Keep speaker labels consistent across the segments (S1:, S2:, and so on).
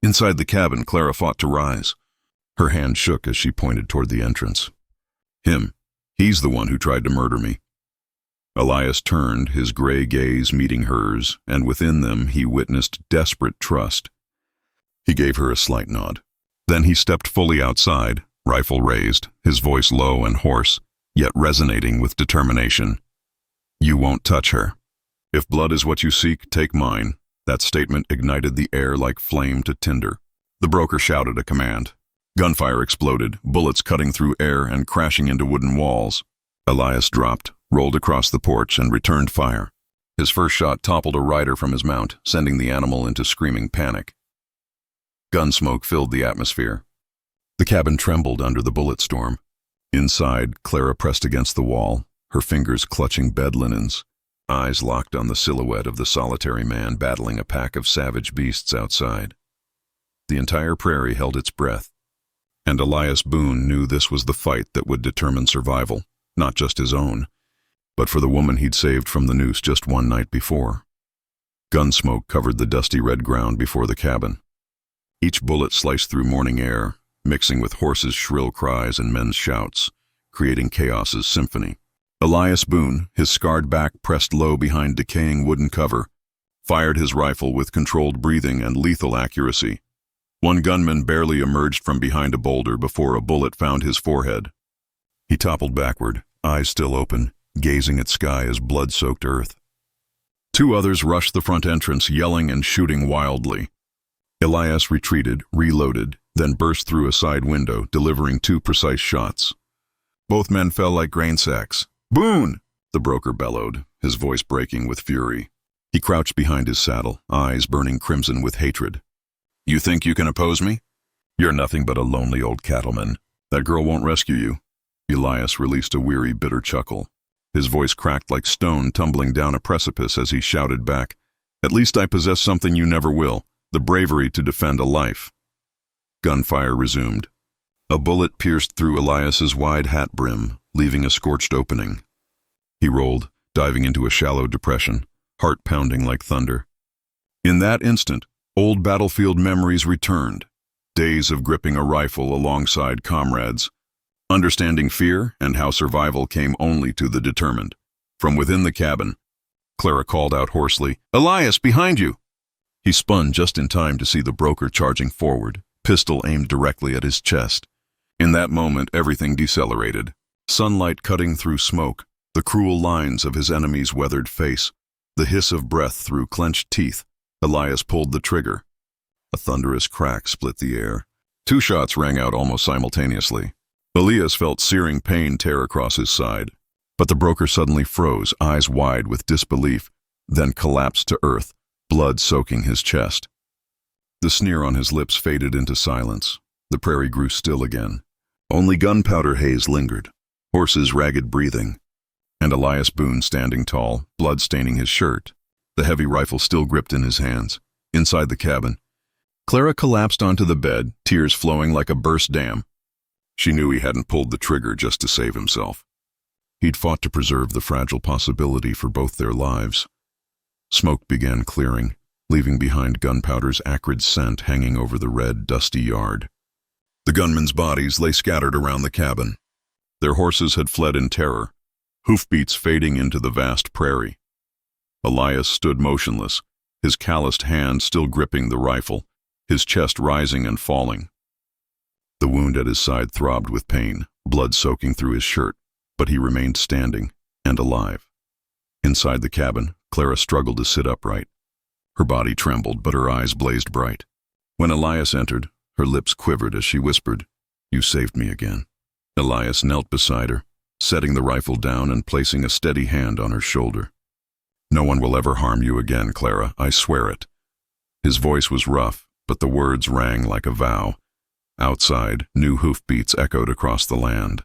S1: Inside the cabin, Clara fought to rise. Her hand shook as she pointed toward the entrance. Him. He's the one who tried to murder me. Elias turned, his gray gaze meeting hers, and within them he witnessed desperate trust. He gave her a slight nod. Then he stepped fully outside, rifle raised, his voice low and hoarse, yet resonating with determination. You won't touch her. If blood is what you seek, take mine. That statement ignited the air like flame to tinder. The broker shouted a command. Gunfire exploded, bullets cutting through air and crashing into wooden walls. Elias dropped, rolled across the porch, and returned fire. His first shot toppled a rider from his mount, sending the animal into screaming panic. Gun smoke filled the atmosphere. The cabin trembled under the bullet storm. Inside, Clara pressed against the wall, her fingers clutching bed linens, eyes locked on the silhouette of the solitary man battling a pack of savage beasts outside. The entire prairie held its breath, and Elias Boone knew this was the fight that would determine survival, not just his own, but for the woman he'd saved from the noose just one night before. Gunsmoke covered the dusty red ground before the cabin. Each bullet sliced through morning air, mixing with horses' shrill cries and men's shouts, creating chaos's symphony. Elias Boone, his scarred back pressed low behind decaying wooden cover, fired his rifle with controlled breathing and lethal accuracy. One gunman barely emerged from behind a boulder before a bullet found his forehead. He toppled backward, eyes still open, gazing at sky as blood-soaked earth. Two others rushed the front entrance, yelling and shooting wildly. Elias retreated, reloaded, then burst through a side window, delivering two precise shots. Both men fell like grain sacks. "Boone!" the broker bellowed, his voice breaking with fury. He crouched behind his saddle, eyes burning crimson with hatred. "You think you can oppose me? You're nothing but a lonely old cattleman. That girl won't rescue you." Elias released a weary, bitter chuckle. His voice cracked like stone tumbling down a precipice as he shouted back, "At least I possess something you never will, the bravery to defend a life." Gunfire resumed. A bullet pierced through Elias's wide hat brim, leaving a scorched opening. He rolled, diving into a shallow depression, heart pounding like thunder. In that instant, old battlefield memories returned, days of gripping a rifle alongside comrades, understanding fear and how survival came only to the determined. From within the cabin, Clara called out hoarsely, "Elias, behind you!" He spun just in time to see the broker charging forward, pistol aimed directly at his chest. In that moment, everything decelerated. Sunlight cutting through smoke, the cruel lines of his enemy's weathered face, the hiss of breath through clenched teeth. Elias pulled the trigger. A thunderous crack split the air. Two shots rang out almost simultaneously. Elias felt searing pain tear across his side. But the broker suddenly froze, eyes wide with disbelief, then collapsed to earth, blood soaking his chest. The sneer on his lips faded into silence. The prairie grew still again. Only gunpowder haze lingered, horses' ragged breathing, and Elias Boone standing tall, blood staining his shirt, the heavy rifle still gripped in his hands. Inside the cabin, Clara collapsed onto the bed, tears flowing like a burst dam. She knew he hadn't pulled the trigger just to save himself. He'd fought to preserve the fragile possibility for both their lives. Smoke began clearing, leaving behind gunpowder's acrid scent hanging over the red, dusty yard. The gunmen's bodies lay scattered around the cabin. Their horses had fled in terror, hoofbeats fading into the vast prairie. Elias stood motionless, his calloused hand still gripping the rifle, his chest rising and falling. The wound at his side throbbed with pain, blood soaking through his shirt, but he remained standing and alive. Inside the cabin, Clara struggled to sit upright. Her body trembled, but her eyes blazed bright. When Elias entered, her lips quivered as she whispered, "You saved me again." Elias knelt beside her, setting the rifle down and placing a steady hand on her shoulder. "No one will ever harm you again, Clara, I swear it." His voice was rough, but the words rang like a vow. Outside, new hoofbeats echoed across the land.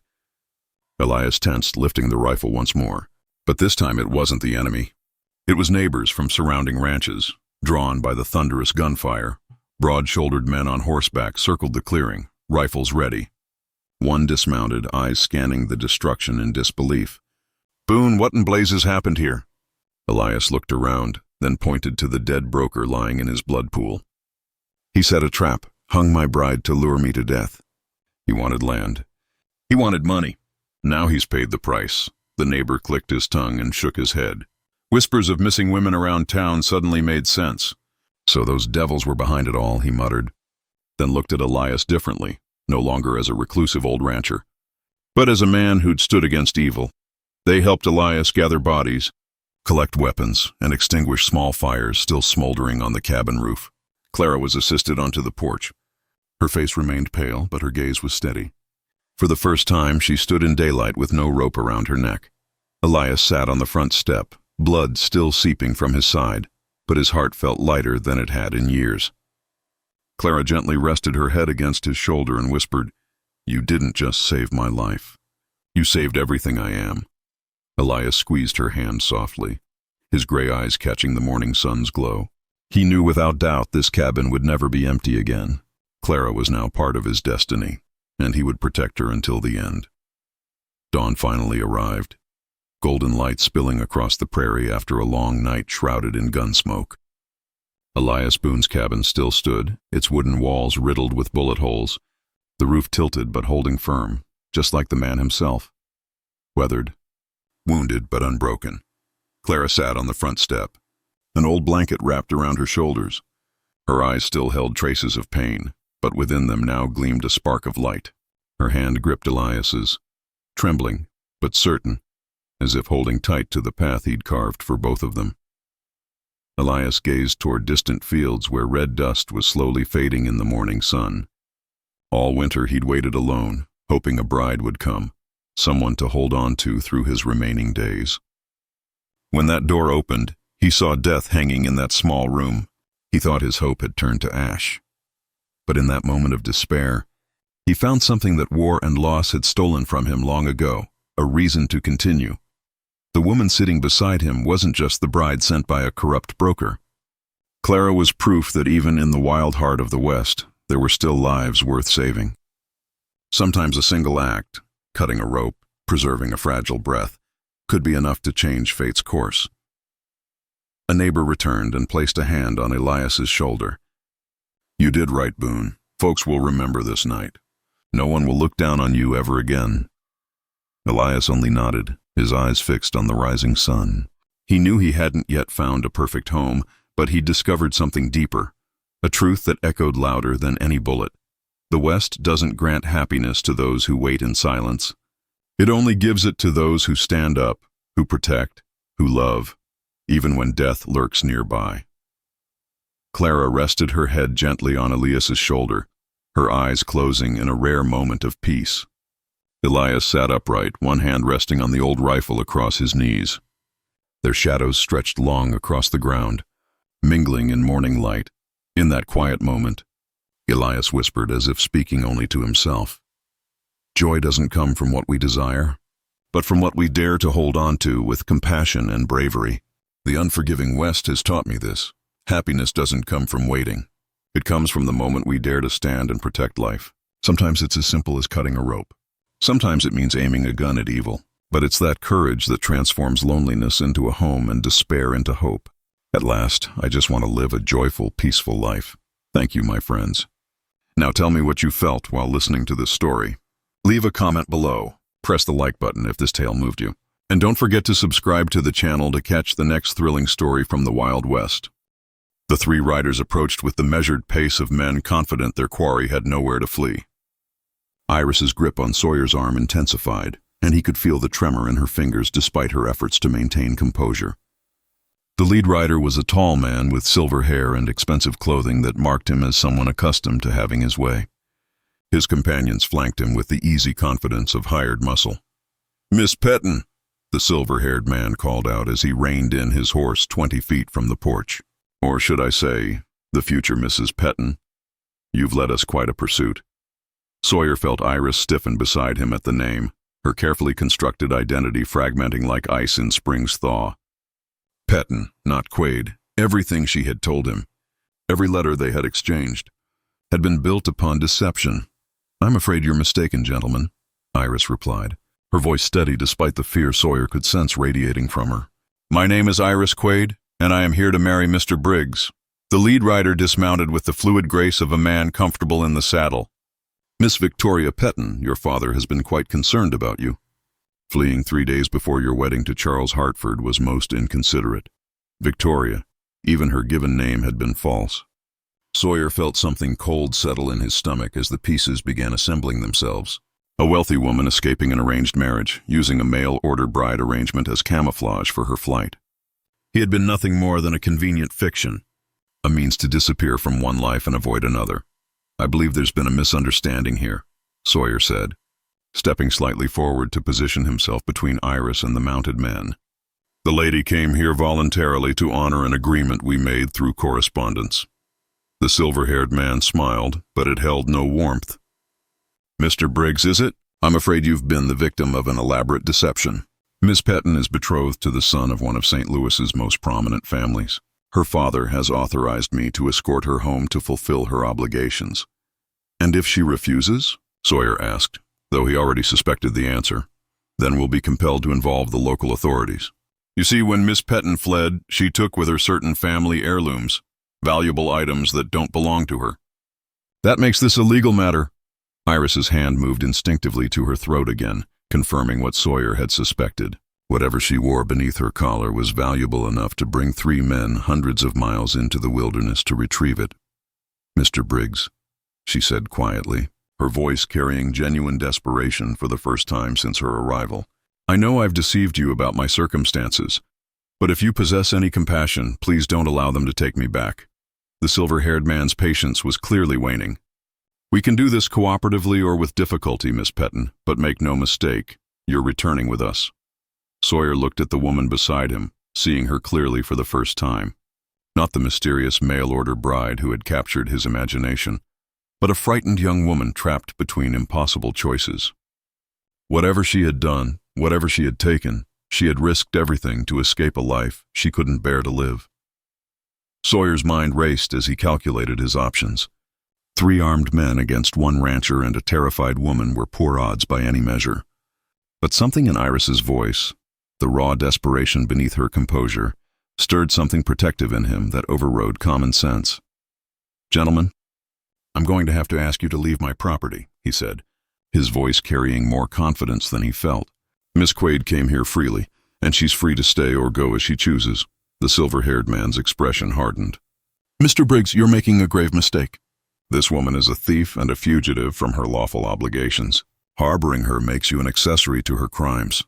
S1: Elias tensed, lifting the rifle once more. But this time it wasn't the enemy. It was neighbors from surrounding ranches, drawn by the thunderous gunfire. Broad-shouldered men on horseback circled the clearing, rifles ready. One dismounted, eyes scanning the destruction in disbelief. "Boone, what in blazes happened here?" Elias looked around, then pointed to the dead broker lying in his blood pool. He set a trap, hung my bride to lure me to death. He wanted land. He wanted money. Now he's paid the price. The neighbor clicked his tongue and shook his head. Whispers of missing women around town suddenly made sense. So those devils were behind it all, he muttered, then looked at Elias differently, no longer as a reclusive old rancher, but as a man who'd stood against evil. They helped Elias gather bodies, collect weapons, and extinguish small fires still smoldering on the cabin roof. Clara was assisted onto the porch. Her face remained pale, but her gaze was steady. For the first time, she stood in daylight with no rope around her neck. Elias sat on the front step, blood still seeping from his side, but his heart felt lighter than it had in years. Clara gently rested her head against his shoulder and whispered, "You didn't just save my life. You saved everything I am." Elias squeezed her hand softly, his gray eyes catching the morning sun's glow. He knew without doubt this cabin would never be empty again. Clara was now part of his destiny, and he would protect her until the end. Dawn finally arrived, golden light spilling across the prairie after a long night shrouded in gun smoke. Elias Boone's cabin still stood, its wooden walls riddled with bullet holes, the roof tilted but holding firm, just like the man himself. Weathered, wounded but unbroken. Clara sat on the front step, an old blanket wrapped around her shoulders. Her eyes still held traces of pain, but within them now gleamed a spark of light. Her hand gripped Elias's, trembling but certain, as if holding tight to the path he'd carved for both of them. Elias gazed toward distant fields where red dust was slowly fading in the morning sun. All winter he'd waited alone, hoping a bride would come, someone to hold on to through his remaining days. When that door opened, he saw death hanging in that small room. He thought his hope had turned to ash. But in that moment of despair, he found something that war and loss had stolen from him long ago, a reason to continue. The woman sitting beside him wasn't just the bride sent by a corrupt broker. Clara was proof that even in the wild heart of the West, there were still lives worth saving. Sometimes a single act, cutting a rope, preserving a fragile breath, could be enough to change fate's course. A neighbor returned and placed a hand on Elias's shoulder. "You did right, Boone. Folks will remember this night. No one will look down on you ever again." Elias only nodded, his eyes fixed on the rising sun. He knew he hadn't yet found a perfect home, but he'd discovered something deeper, a truth that echoed louder than any bullet. The West doesn't grant happiness to those who wait in silence. It only gives it to those who stand up, who protect, who love, even when death lurks nearby. Clara rested her head gently on Elias's shoulder, her eyes closing in a rare moment of peace. Elias sat upright, one hand resting on the old rifle across his knees. Their shadows stretched long across the ground, mingling in morning light. In that quiet moment, Elias whispered as if speaking only to himself, "Joy doesn't come from what we desire, but from what we dare to hold on to with compassion and bravery. The unforgiving West has taught me this. Happiness doesn't come from waiting. It comes from the moment we dare to stand and protect life. Sometimes it's as simple as cutting a rope. Sometimes it means aiming a gun at evil. But it's that courage that transforms loneliness into a home and despair into hope. At last, I just want to live a joyful, peaceful life. Thank you, my friends. Now tell me what you felt while listening to this story. Leave a comment below. Press the like button if this tale moved you. And don't forget to subscribe to the channel to catch the next thrilling story from the Wild West. The three riders approached with the measured pace of men confident their quarry had nowhere to flee. Iris's grip on Sawyer's arm intensified, and he could feel the tremor in her fingers despite her efforts to maintain composure. The lead rider was a tall man with silver hair and expensive clothing that marked him as someone accustomed to having his way. His companions flanked him with the easy confidence of hired muscle. "Miss Petton," the silver-haired man called out as he reined in his horse 20 feet from the porch. "Or should I say, the future Mrs. Petton. You've led us quite a pursuit." Sawyer felt Iris stiffen beside him at the name, her carefully constructed identity fragmenting like ice in spring's thaw. Petton, not Quaid. Everything she had told him, every letter they had exchanged, had been built upon deception. "I'm afraid you're mistaken, gentlemen," Iris replied, her voice steady despite the fear Sawyer could sense radiating from her. "My name is Iris Quaid, and I am here to marry Mr. Briggs. The lead rider dismounted with the fluid grace of a man comfortable in the saddle. "Miss Victoria Petton, your father has been quite concerned about you. Fleeing 3 days before your wedding to Charles Hartford was most inconsiderate." Victoria, even her given name, had been false. Sawyer felt something cold settle in his stomach as the pieces began assembling themselves. A wealthy woman escaping an arranged marriage, using a mail-order bride arrangement as camouflage for her flight. He had been nothing more than a convenient fiction, a means to disappear from one life and avoid another. "I believe there's been a misunderstanding here," Sawyer said, stepping slightly forward to position himself between Iris and the mounted men. "The lady came here voluntarily to honor an agreement we made through correspondence." The silver-haired man smiled, but it held no warmth. "Mr. Briggs, is it? I'm afraid you've been the victim of an elaborate deception. Miss Petton is betrothed to the son of one of St. Louis's most prominent families. Her father has authorized me to escort her home to fulfill her obligations." "And if she refuses?" Sawyer asked, though he already suspected the answer. "Then we'll be compelled to involve the local authorities. You see, when Miss Petton fled, she took with her certain family heirlooms, valuable items that don't belong to her. That makes this a legal matter." Iris's hand moved instinctively to her throat again, confirming what Sawyer had suspected. Whatever she wore beneath her collar was valuable enough to bring 3 men hundreds of miles into the wilderness to retrieve it. "Mr. Briggs," she said quietly, her voice carrying genuine desperation for the first time since her arrival. "I know I've deceived you about my circumstances, but if you possess any compassion, please don't allow them to take me back." The silver-haired man's patience was clearly waning. "We can do this cooperatively or with difficulty, Miss Petton, but make no mistake, you're returning with us." Sawyer looked at the woman beside him, seeing her clearly for the first time. Not the mysterious mail-order bride who had captured his imagination, but a frightened young woman trapped between impossible choices. Whatever she had done, whatever she had taken, she had risked everything to escape a life she couldn't bear to live. Sawyer's mind raced as he calculated his options. 3 armed men against 1 rancher and a terrified woman were poor odds by any measure. But something in Iris's voice, the raw desperation beneath her composure, stirred something protective in him that overrode common sense. "Gentlemen, I'm going to have to ask you to leave my property," he said, his voice carrying more confidence than he felt. "Miss Quaid came here freely, and she's free to stay or go as she chooses." The silver-haired man's expression hardened. "Mr. Briggs, you're making a grave mistake. This woman is a thief and a fugitive from her lawful obligations. Harboring her makes you an accessory to her crimes."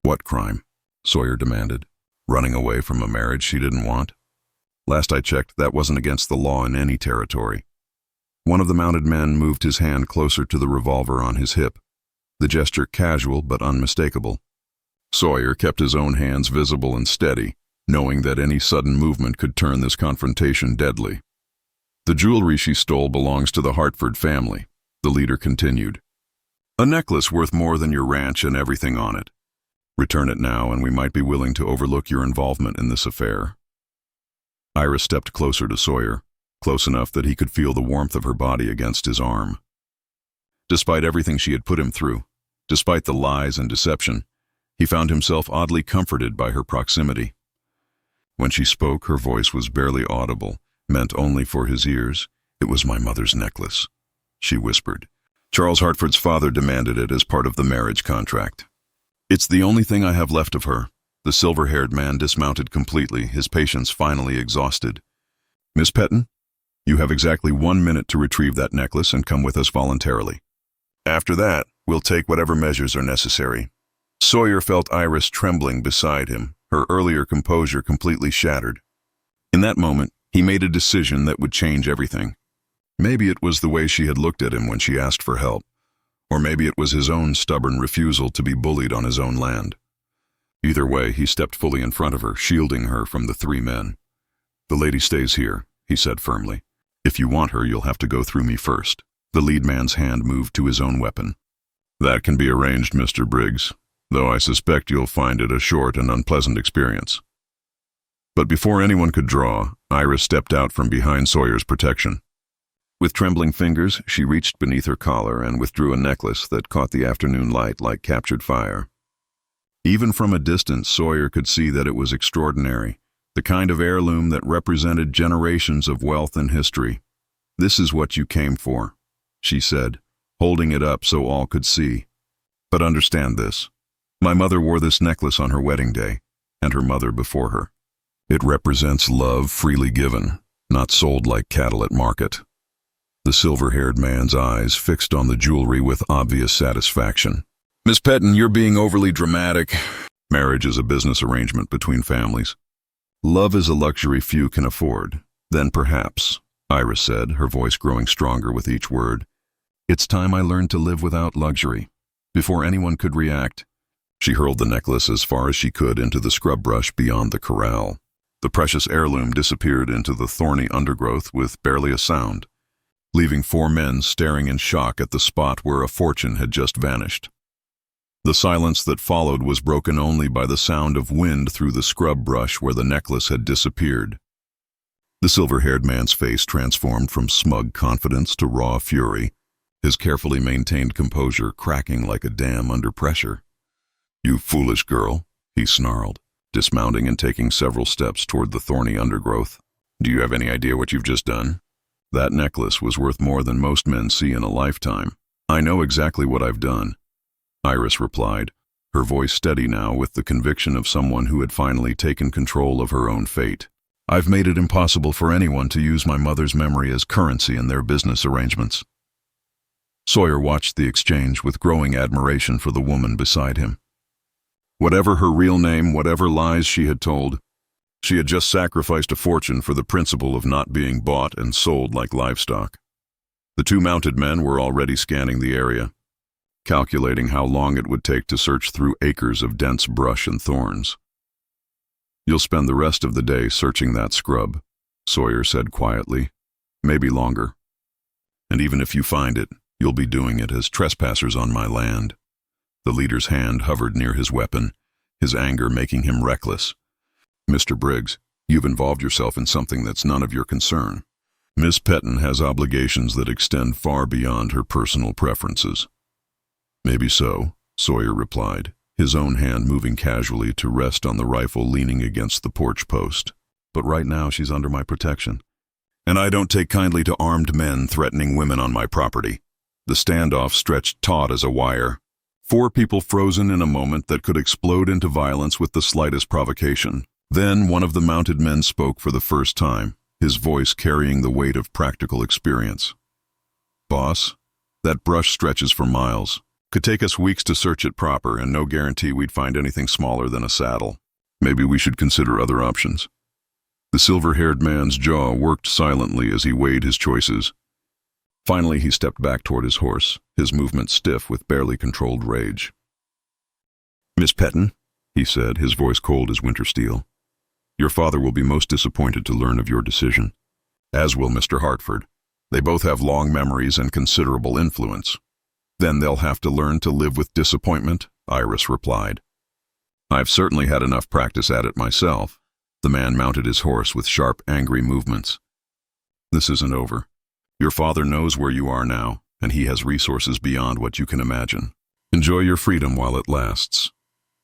S1: "What crime?" Sawyer demanded. "Running away from a marriage she didn't want? Last I checked, that wasn't against the law in any territory." One of the mounted men moved his hand closer to the revolver on his hip, the gesture casual but unmistakable. Sawyer kept his own hands visible and steady, knowing that any sudden movement could turn this confrontation deadly. "The jewelry she stole belongs to the Hartford family," the leader continued. "A necklace worth more than your ranch and everything on it. Return it now, and we might be willing to overlook your involvement in this affair." Iris stepped closer to Sawyer, close enough that he could feel the warmth of her body against his arm. Despite everything she had put him through, despite the lies and deception, he found himself oddly comforted by her proximity. When she spoke, her voice was barely audible, meant only for his ears. "It was my mother's necklace," she whispered. "Charles Hartford's father demanded it as part of the marriage contract. It's the only thing I have left of her." The silver-haired man dismounted completely, his patience finally exhausted. "Miss Petton, you have exactly 1 minute to retrieve that necklace and come with us voluntarily. After that, we'll take whatever measures are necessary." Sawyer felt Iris trembling beside him, her earlier composure completely shattered. In that moment, he made a decision that would change everything. Maybe it was the way she had looked at him when she asked for help, or maybe it was his own stubborn refusal to be bullied on his own land. Either way, he stepped fully in front of her, shielding her from the 3 men. "The lady stays here," he said firmly. "If you want her, you'll have to go through me first." The lead man's hand moved to his own weapon. "That can be arranged, Mr. Briggs, though I suspect you'll find it a short and unpleasant experience." But before anyone could draw, Iris stepped out from behind Sawyer's protection. With trembling fingers, she reached beneath her collar and withdrew a necklace that caught the afternoon light like captured fire. Even from a distance, Sawyer could see that it was extraordinary, the kind of heirloom that represented generations of wealth and history. "This is what you came for," she said, holding it up so all could see. "But understand this. My mother wore this necklace on her wedding day, and her mother before her. It represents love freely given, not sold like cattle at market." The silver-haired man's eyes fixed on the jewelry with obvious satisfaction. "Miss Petton, you're being overly dramatic. Marriage is a business arrangement between families. Love is a luxury few can afford. Then perhaps," Iris said, her voice growing stronger with each word, "it's time I learned to live without luxury." Before anyone could react, she hurled the necklace as far as she could into the scrub brush beyond the corral. The precious heirloom disappeared into the thorny undergrowth with barely a sound, leaving 4 men staring in shock at the spot where a fortune had just vanished. The silence that followed was broken only by the sound of wind through the scrub brush where the necklace had disappeared. The silver-haired man's face transformed from smug confidence to raw fury, his carefully maintained composure cracking like a dam under pressure. "You foolish girl," he snarled, dismounting and taking several steps toward the thorny undergrowth. "Do you have any idea what you've just done? That necklace was worth more than most men see in a lifetime." "I know exactly what I've done," Iris replied, her voice steady now with the conviction of someone who had finally taken control of her own fate. "I've made it impossible for anyone to use my mother's memory as currency in their business arrangements." Sawyer watched the exchange with growing admiration for the woman beside him. Whatever her real name, whatever lies she had told, she had just sacrificed a fortune for the principle of not being bought and sold like livestock. The 2 mounted men were already scanning the area, calculating how long it would take to search through acres of dense brush and thorns. "You'll spend the rest of the day searching that scrub," Sawyer said quietly. "Maybe longer. And even if you find it, you'll be doing it as trespassers on my land." The leader's hand hovered near his weapon, his anger making him reckless. "Mr. Briggs, you've involved yourself in something that's none of your concern. Miss Petton has obligations that extend far beyond her personal preferences." "Maybe so," Sawyer replied, his own hand moving casually to rest on the rifle leaning against the porch post. "But right now she's under my protection. And I don't take kindly to armed men threatening women on my property." The standoff stretched taut as a wire. 4 people frozen in a moment that could explode into violence with the slightest provocation. Then one of the mounted men spoke for the first time, his voice carrying the weight of practical experience. "Boss, that brush stretches for miles. Could take us weeks to search it proper, and no guarantee we'd find anything smaller than a saddle. Maybe we should consider other options." The silver-haired man's jaw worked silently as he weighed his choices. Finally, he stepped back toward his horse, his movement stiff with barely controlled rage. "Miss Petton," he said, his voice cold as winter steel, "your father will be most disappointed to learn of your decision. As will Mr. Hartford. They both have long memories and considerable influence." "Then they'll have to learn to live with disappointment," Iris replied. "I've certainly had enough practice at it myself." The man mounted his horse with sharp, angry movements. "This isn't over. Your father knows where you are now, and he has resources beyond what you can imagine. Enjoy your freedom while it lasts."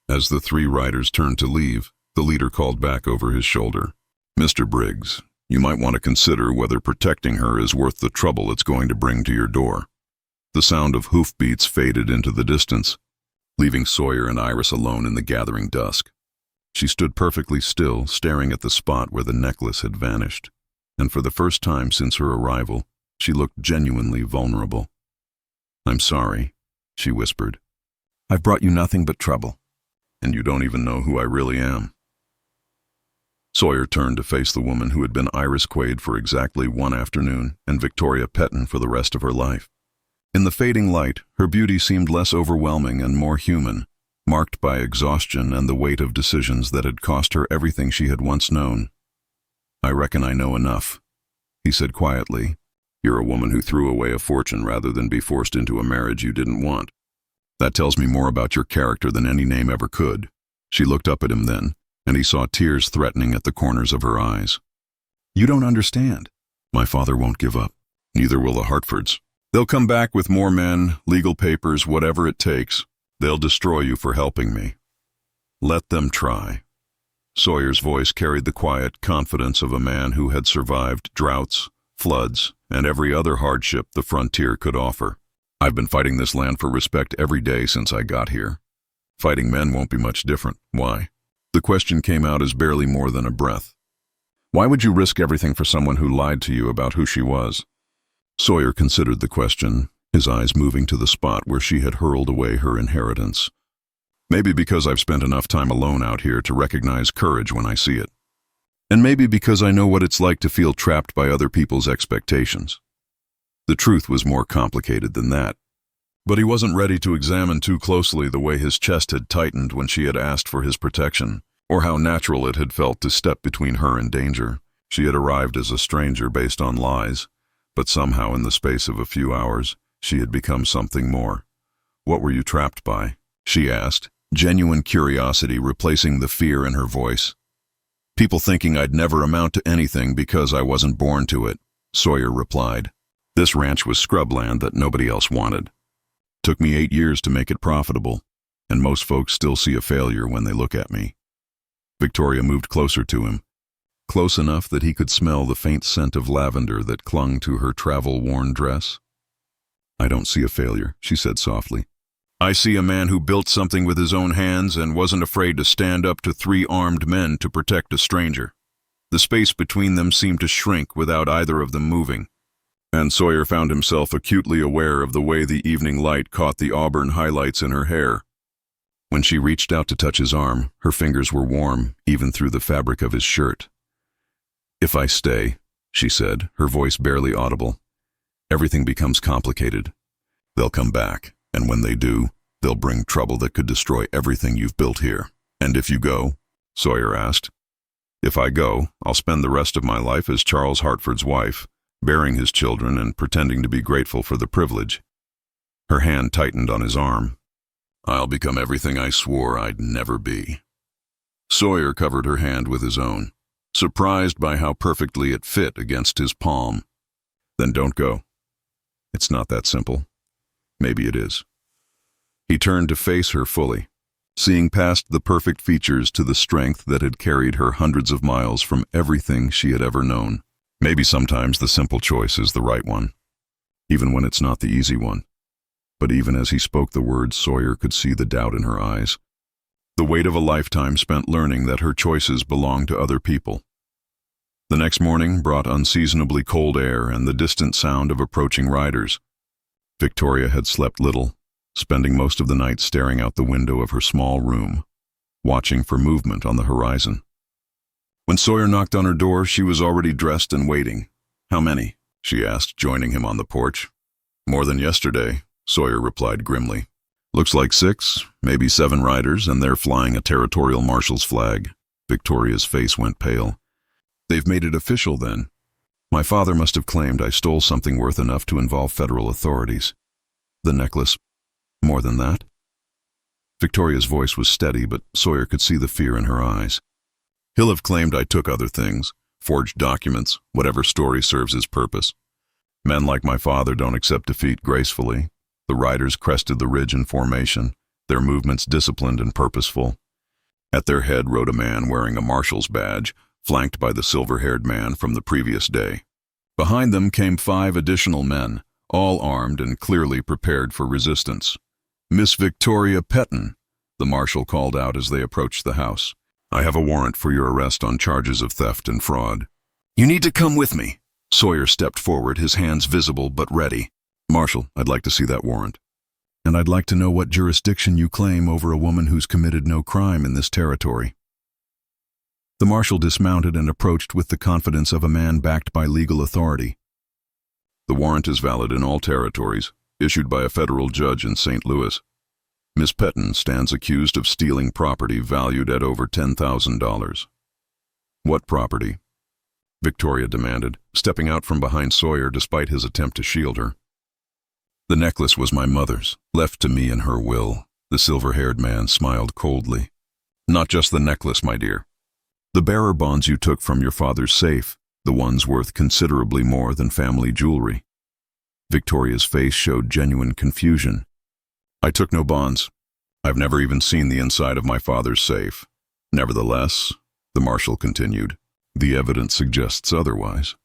S1: As the 3 riders turned to leave, the leader called back over his shoulder, "Mr. Briggs, you might want to consider whether protecting her is worth the trouble it's going to bring to your door." The sound of hoofbeats faded into the distance, leaving Sawyer and Iris alone in the gathering dusk. She stood perfectly still, staring at the spot where the necklace had vanished, and for the first time since her arrival, she looked genuinely vulnerable. "I'm sorry," she whispered. "I've brought you nothing but trouble. And you don't even know who I really am." Sawyer turned to face the woman who had been Iris Quaid for exactly 1 afternoon and Victoria Petton for the rest of her life. In the fading light, her beauty seemed less overwhelming and more human, marked by exhaustion and the weight of decisions that had cost her everything she had once known. "I reckon I know enough," he said quietly. "You're a woman who threw away a fortune rather than be forced into a marriage you didn't want. That tells me more about your character than any name ever could." She looked up at him then, and he saw tears threatening at the corners of her eyes. "You don't understand. My father won't give up. Neither will the Hartfords. They'll come back with more men, legal papers, whatever it takes. They'll destroy you for helping me. Let them try." Sawyer's voice carried the quiet confidence of a man who had survived droughts, floods, and every other hardship the frontier could offer. I've been fighting this land for respect every day since I got here. Fighting men won't be much different. Why? The question came out as barely more than a breath. Why would you risk everything for someone who lied to you about who she was? Sawyer considered the question, his eyes moving to the spot where she had hurled away her inheritance. Maybe because I've spent enough time alone out here to recognize courage when I see it. And maybe because I know what it's like to feel trapped by other people's expectations. The truth was more complicated than that. But he wasn't ready to examine too closely the way his chest had tightened when she had asked for his protection, or how natural it had felt to step between her and danger. She had arrived as a stranger based on lies, but somehow in the space of a few hours, she had become something more. What were you trapped by? She asked, genuine curiosity replacing the fear in her voice. People thinking I'd never amount to anything because I wasn't born to it, Sawyer replied. This ranch was scrubland that nobody else wanted. Took me 8 years to make it profitable, and most folks still see a failure when they look at me. Victoria moved closer to him, close enough that he could smell the faint scent of lavender that clung to her travel-worn dress. I don't see a failure, she said softly. I see a man who built something with his own hands and wasn't afraid to stand up to 3 armed men to protect a stranger. The space between them seemed to shrink without either of them moving. And Sawyer found himself acutely aware of the way the evening light caught the auburn highlights in her hair. When she reached out to touch his arm, her fingers were warm, even through the fabric of his shirt. If I stay, she said, her voice barely audible, everything becomes complicated. They'll come back, and when they do, they'll bring trouble that could destroy everything you've built here. And if you go? Sawyer asked. If I go, I'll spend the rest of my life as Charles Hartford's wife, bearing his children and pretending to be grateful for the privilege. Her hand tightened on his arm. I'll become everything I swore I'd never be. Sawyer covered her hand with his own, surprised by how perfectly it fit against his palm. Then don't go. It's not that simple. Maybe it is. He turned to face her fully, seeing past the perfect features to the strength that had carried her hundreds of miles from everything she had ever known. Maybe sometimes the simple choice is the right one, even when it's not the easy one. But even as he spoke the words, Sawyer could see the doubt in her eyes, the weight of a lifetime spent learning that her choices belonged to other people. The next morning brought unseasonably cold air and the distant sound of approaching riders. Victoria had slept little, spending most of the night staring out the window of her small room, watching for movement on the horizon. When Sawyer knocked on her door, she was already dressed and waiting. How many? She asked, joining him on the porch. More than yesterday, Sawyer replied grimly. Looks like 6, maybe 7 riders, and they're flying a territorial marshal's flag. Victoria's face went pale. They've made it official then. My father must have claimed I stole something worth enough to involve federal authorities. The necklace. More than that? Victoria's voice was steady, but Sawyer could see the fear in her eyes. He'll have claimed I took other things, forged documents, whatever story serves his purpose. Men like my father don't accept defeat gracefully. The riders crested the ridge in formation, their movements disciplined and purposeful. At their head rode a man wearing a marshal's badge, flanked by the silver-haired man from the previous day. Behind them came 5 additional men, all armed and clearly prepared for resistance. Miss Victoria Petton, the marshal called out as they approached the house. I have a warrant for your arrest on charges of theft and fraud. You need to come with me. Sawyer stepped forward, his hands visible but ready. Marshal, I'd like to see that warrant. And I'd like to know what jurisdiction you claim over a woman who's committed no crime in this territory. The marshal dismounted and approached with the confidence of a man backed by legal authority. The warrant is valid in all territories, issued by a federal judge in St. Louis. Miss Petton stands accused of stealing property valued at over $10,000. What property? Victoria demanded, stepping out from behind Sawyer despite his attempt to shield her. The necklace was my mother's, left to me in her will. The silver-haired man smiled coldly. Not just the necklace, my dear. The bearer bonds you took from your father's safe, the ones worth considerably more than family jewelry. Victoria's face showed genuine confusion. I took no bonds. I've never even seen the inside of my father's safe. Nevertheless, the marshal continued. The evidence suggests otherwise.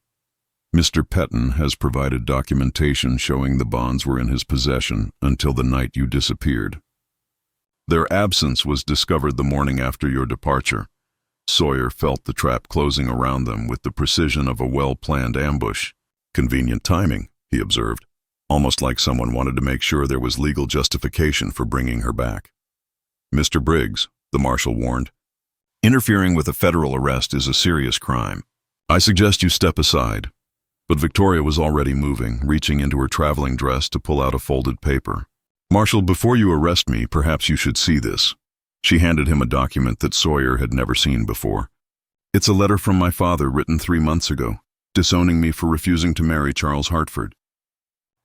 S1: Mr. Petton has provided documentation showing the bonds were in his possession until the night you disappeared. Their absence was discovered the morning after your departure. Sawyer felt the trap closing around them with the precision of a well-planned ambush. Convenient timing, he observed, almost like someone wanted to make sure there was legal justification for bringing her back. Mr. Briggs, the marshal warned, interfering with a federal arrest is a serious crime. I suggest you step aside. But Victoria was already moving, reaching into her traveling dress to pull out a folded paper. Marshal, before you arrest me, perhaps you should see this. She handed him a document that Sawyer had never seen before. It's a letter from my father written 3 months ago, disowning me for refusing to marry Charles Hartford.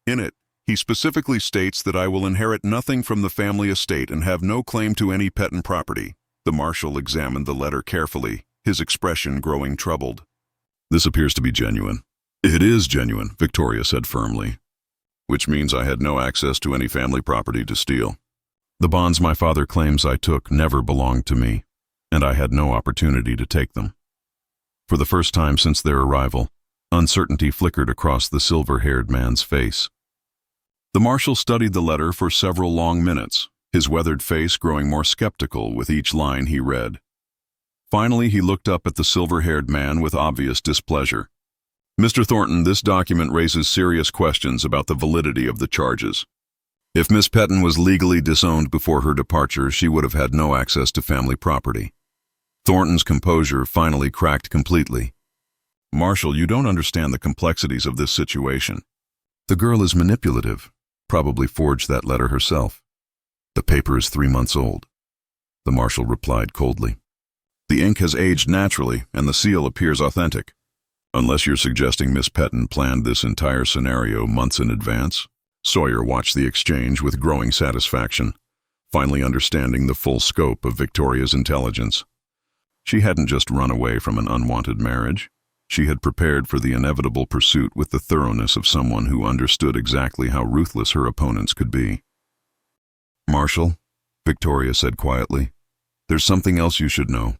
S1: In it, he specifically states that I will inherit nothing from the family estate and have no claim to any Petton property. The marshal examined the letter carefully, his expression growing troubled. This appears to be genuine. It is genuine, Victoria said firmly. Which means I had no access to any family property to steal. The bonds my father claims I took never belonged to me, and I had no opportunity to take them. For the first time since their arrival, uncertainty flickered across the silver-haired man's face. The marshal studied the letter for several long minutes, his weathered face growing more skeptical with each line he read. Finally, he looked up at the silver-haired man with obvious displeasure. Mr. Thornton, this document raises serious questions about the validity of the charges. If Miss Petton was legally disowned before her departure, she would have had no access to family property. Thornton's composure finally cracked completely. Marshal, you don't understand the complexities of this situation. The girl is manipulative, probably forged that letter herself. The paper is 3 months old. The marshal replied coldly. The ink has aged naturally, and the seal appears authentic. Unless you're suggesting Miss Petton planned this entire scenario months in advance. Sawyer watched the exchange with growing satisfaction, finally understanding the full scope of Victoria's intelligence. She hadn't just run away from an unwanted marriage. She had prepared for the inevitable pursuit with the thoroughness of someone who understood exactly how ruthless her opponents could be. Marshal, Victoria said quietly, there's something else you should know.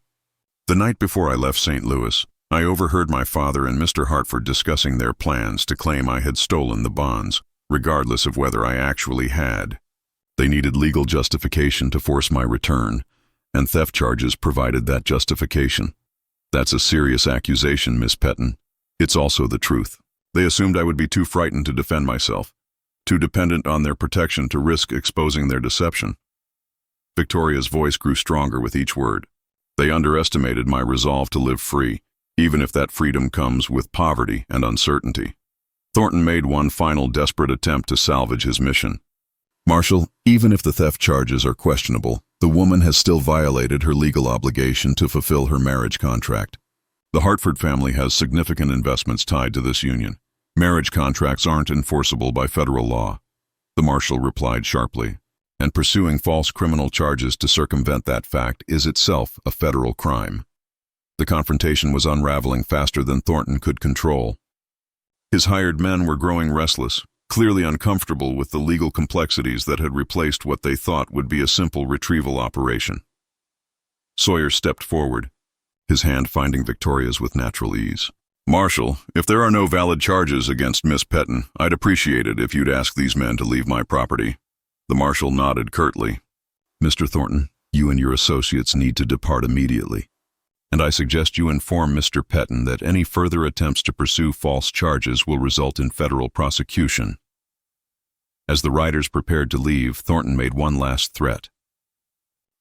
S1: The night before I left St. Louis, I overheard my father and Mr. Hartford discussing their plans to claim I had stolen the bonds, regardless of whether I actually had. They needed legal justification to force my return, and theft charges provided that justification. That's a serious accusation, Miss Petton. It's also the truth. They assumed I would be too frightened to defend myself, too dependent on their protection to risk exposing their deception. Victoria's voice grew stronger with each word. They underestimated my resolve to live free, even if that freedom comes with poverty and uncertainty. Thornton made one final desperate attempt to salvage his mission. Marshal, even if the theft charges are questionable, the woman has still violated her legal obligation to fulfill her marriage contract. The Hartford family has significant investments tied to this union. Marriage contracts aren't enforceable by federal law. The marshal replied sharply, and pursuing false criminal charges to circumvent that fact is itself a federal crime. The confrontation was unraveling faster than Thornton could control. His hired men were growing restless, clearly uncomfortable with the legal complexities that had replaced what they thought would be a simple retrieval operation. Sawyer stepped forward, his hand finding Victoria's with natural ease. Marshal, if there are no valid charges against Miss Petton, I'd appreciate it if you'd ask these men to leave my property. The marshal nodded curtly. Mr. Thornton, you and your associates need to depart immediately. And I suggest you inform Mr. Petton that any further attempts to pursue false charges will result in federal prosecution. As the riders prepared to leave, Thornton made one last threat.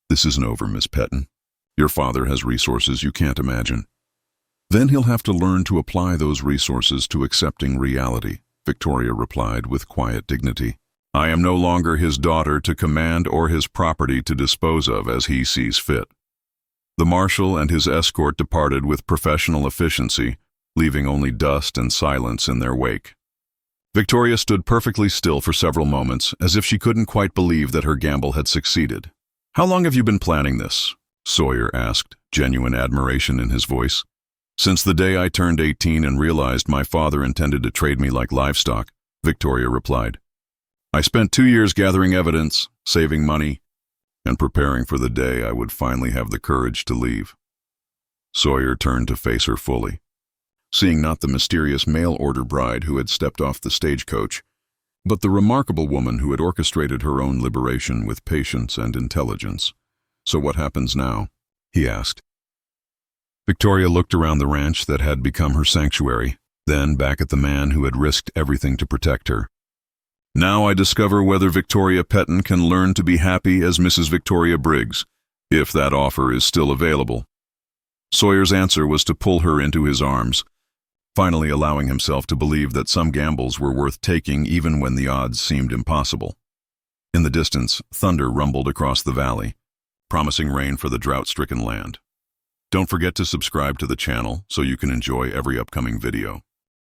S1: This isn't over, Miss Petton. Your father has resources you can't imagine. Then he'll have to learn to apply those resources to accepting reality, Victoria replied with quiet dignity. I am no longer his daughter to command or his property to dispose of as he sees fit. The marshal and his escort departed with professional efficiency, leaving only dust and silence in their wake. Victoria stood perfectly still for several moments, as if she couldn't quite believe that her gamble had succeeded. How long have you been planning this? Sawyer asked, genuine admiration in his voice. Since the day I turned 18 and realized my father intended to trade me like livestock, Victoria replied. I spent 2 years gathering evidence, saving money, and preparing for the day I would finally have the courage to leave. Sawyer turned to face her fully, seeing not the mysterious mail-order bride who had stepped off the stagecoach, but the remarkable woman who had orchestrated her own liberation with patience and intelligence. "So what happens now?" he asked. Victoria looked around the ranch that had become her sanctuary, then back at the man who had risked everything to protect her. "Now I discover whether Victoria Petton can learn to be happy as Mrs. Victoria Briggs, if that offer is still available." Sawyer's answer was to pull her into his arms, finally allowing himself to believe that some gambles were worth taking even when the odds seemed impossible. In the distance, thunder rumbled across the valley, promising rain for the drought-stricken land. Don't forget to subscribe to the channel so you can enjoy every upcoming video.